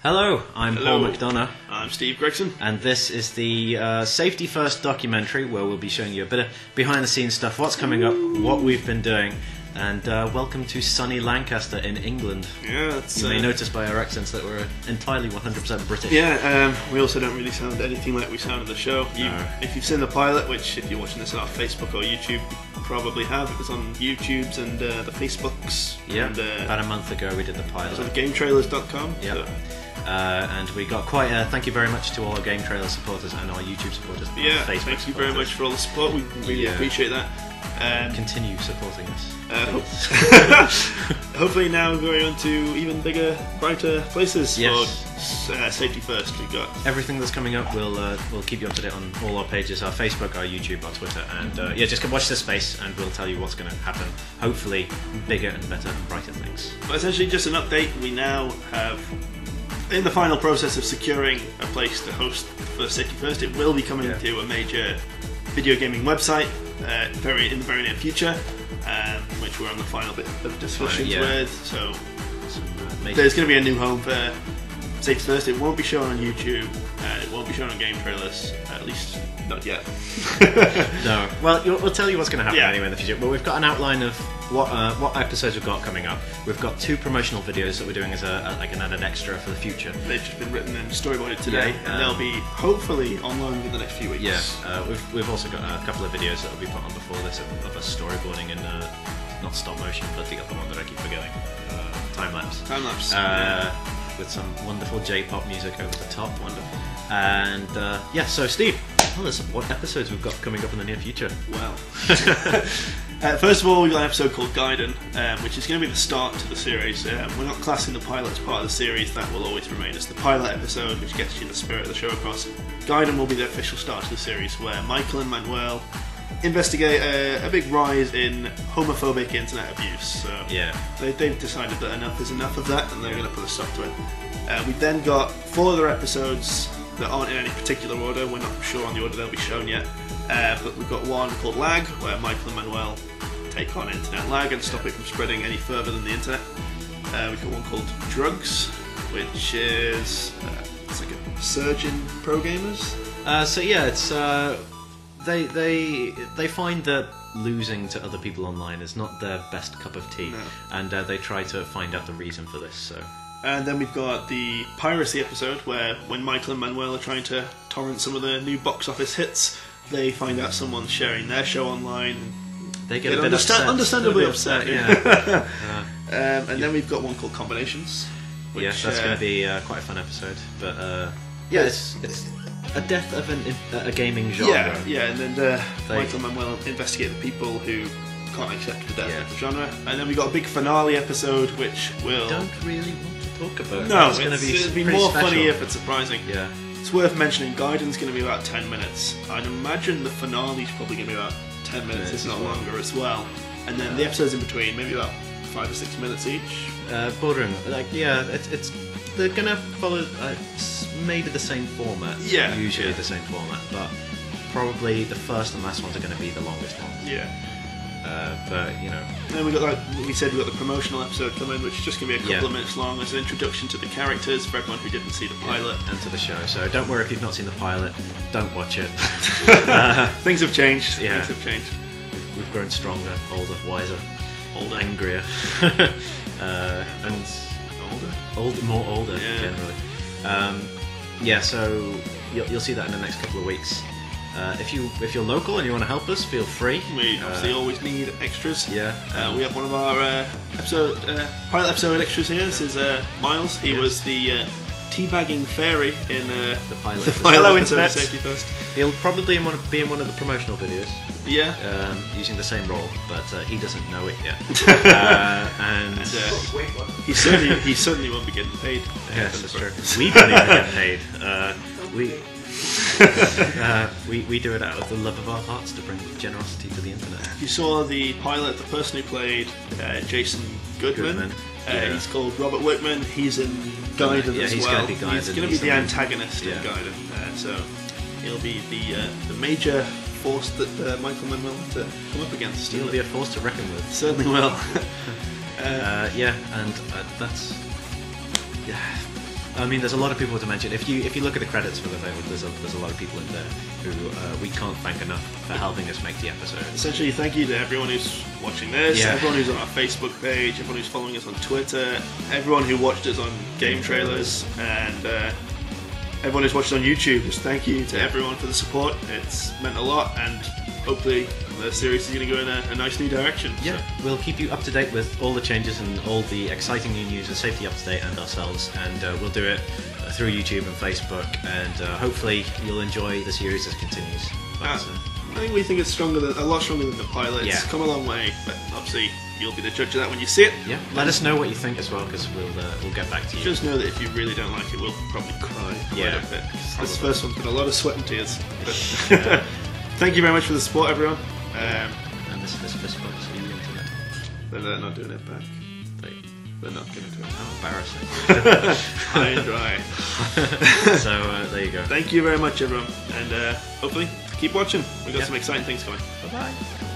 Hello, I'm Hello. Paul McDonough, I'm Steve Gregson. and this is the Safety First documentary where we'll be showing you a bit of behind-the-scenes stuff, what's coming up, what we've been doing, and welcome to sunny Lancaster in England. Yeah, it's, You may notice by our accents that we're entirely 100% British. Yeah, we also don't really sound anything like we sound in the show. No. If you've seen the pilot, which if you're watching this on our Facebook or YouTube, you probably have. It was on YouTube's and the Facebooks. Yeah, And, about a month ago we did the it was on pilot. GameTrailers.com. Yep. So, And we got quite a thank you very much to all our Game Trailer supporters and our YouTube supporters. and yeah, Facebook thank you very supporters. much for all the support. We really Yeah. appreciate that. Continue supporting us. Hopefully now going on to even bigger, brighter places Yes. for Safety First. We've got Everything that's coming up, we'll keep you up to date on all our pages, our Facebook, our YouTube, our Twitter, and yeah, just go watch this space, and we'll tell you what's going to happen. Hopefully, bigger and better and brighter things. But essentially, just an update. We now have, in the final process of securing a place to host for Safety First. It will be coming to a major video gaming website in the very near future, which we're on the final bit of discussions Yeah. with. So Some, major- there's going to be a new home for Safety First. It won't be shown on YouTube, and it won't be shown on Game Trailers, at least not yet. No, well, we'll tell you what's going to happen Yeah. anyway in the future. But we've got an outline of what episodes we've got coming up. We've got 2 promotional videos that we're doing as like an added extra for the future. They've just been written and storyboarded today, Yeah, and they'll be hopefully online within the next few weeks. Yeah, we've also got a couple of videos that will be put on before this of us storyboarding in not stop motion, but the other one that I keep forgetting, time lapse. Time lapse. With some wonderful J-pop music over the top, wonderful. And yeah, so Steve, tell us what episodes we've got coming up in the near future. Well, first of all, we've got an episode called Gaiden, which is going to be the start to the series. We're not classing the pilot as part of the series, that will always remain as the pilot episode, which gets you the spirit of the show across. Gaiden will be the official start to the series, where Michael and Manuel investigate a big rise in homophobic internet abuse. So Yeah. they've decided that enough is enough of that, and they're going to put a stop to it. We've then got 4 other episodes that aren't in any particular order. We're not sure on the order they'll be shown yet. But we've got one called Lag, where Michael and Manuel take on internet lag and stop it from spreading any further than the internet. We've got one called Drugs, which is it's like a surge in pro gamers. So yeah, it's they find that losing to other people online is not their best cup of tea, No. and they try to find out the reason for this. So And then we've got the piracy episode, where when Michael and Manuel are trying to torrent some of the new box office hits, they find out someone's sharing their show online. they get a bit understandably upset. upset. Yeah. And then we've got one called Combinations. Which, Yes, that's going to be quite a fun episode. But yeah, it's a death of a gaming genre. Yeah, and then Michael and Manuel investigate the people who can't accept the death of the genre. And then we've got a big finale episode, which will... Don't really want to talk about. No, it's going to be it'd be pretty more special. funny if it's surprising. Yeah. It's worth mentioning, Gaiden's going to be about 10 minutes. I'd imagine the finale's probably going to be about 10 minutes, if not longer as well. And then the episodes in between, maybe about 5 or 6 minutes each. Bordering, like, yeah, it's they're gonna follow maybe the same format. Yeah, usually yeah. the same format, but probably the first and last ones are going to be the longest ones. Yeah. But you know, And then we got, like we said, we got the promotional episode coming, which is just going to be a couple of minutes long as an introduction to the characters for everyone who didn't see the pilot. and to the show. So don't worry if you've not seen the pilot. Don't watch it. Things have changed. Yeah. Things have changed. We've grown stronger, older, wiser, Older. angrier, and more older Yeah. generally. Yeah, so you'll see that in the next couple of weeks. If you're local and you want to help us, feel free. We obviously always need extras. Yeah. We have one of our pilot episode extras here. This is Miles. He was the teabagging fairy in The pilot. the episode. pilot Hello, episode of Internet. Safety First. He'll probably be in one of the promotional videos, Yeah. using the same role, but he doesn't know it yet. And He certainly won't be getting paid. yes, that's true. We don't even get paid. We do it out of the love of our hearts to bring generosity to the internet. If you saw the pilot, the person who played Jason Goodman, yeah. he's called Robert Workman. He's in Gaiden Yeah, as he's well. gonna be Gaiden. He's going to be He's the gonna be- antagonist yeah. in Gaiden. So he'll be the major force that Michael Manuel had to come up against. He'll be a force to reckon with. Certainly will. Yeah, and that's I mean, there's a lot of people to mention. If you look at the credits for the thing, there's a lot of people in there who we can't thank enough for helping us make the episode. Essentially, thank you to everyone who's watching this, Yeah. everyone who's on our Facebook page, everyone who's following us on Twitter, everyone who watched us on Game Trailers, and everyone who's watched us on YouTube. Just thank you to everyone for the support. It's meant a lot, and hopefully the series is going to go in a nice new direction. Yeah, we'll keep you up to date with all the changes and all the exciting new news of Safety Up to Date and ourselves, and we'll do it through YouTube and Facebook, and hopefully you'll enjoy the series as it continues. I think we think it's a lot stronger than the pilot. It's Yeah. come a long way, but obviously you'll be the judge of that when you see it. Yeah, let us know what you think as well, because we'll get back to you. Just know that if you really don't like it, we'll probably cry quite Yeah, a bit. probably. This first one's been a lot of sweat and tears. But thank you very much for the support, everyone. And this fist bump to the internet. They're not doing it back. They're not going to do it. How embarrassing. High and dry. So there you go. Thank you very much, everyone, and hopefully keep watching. We've got Yeah. some exciting things coming. Bye bye.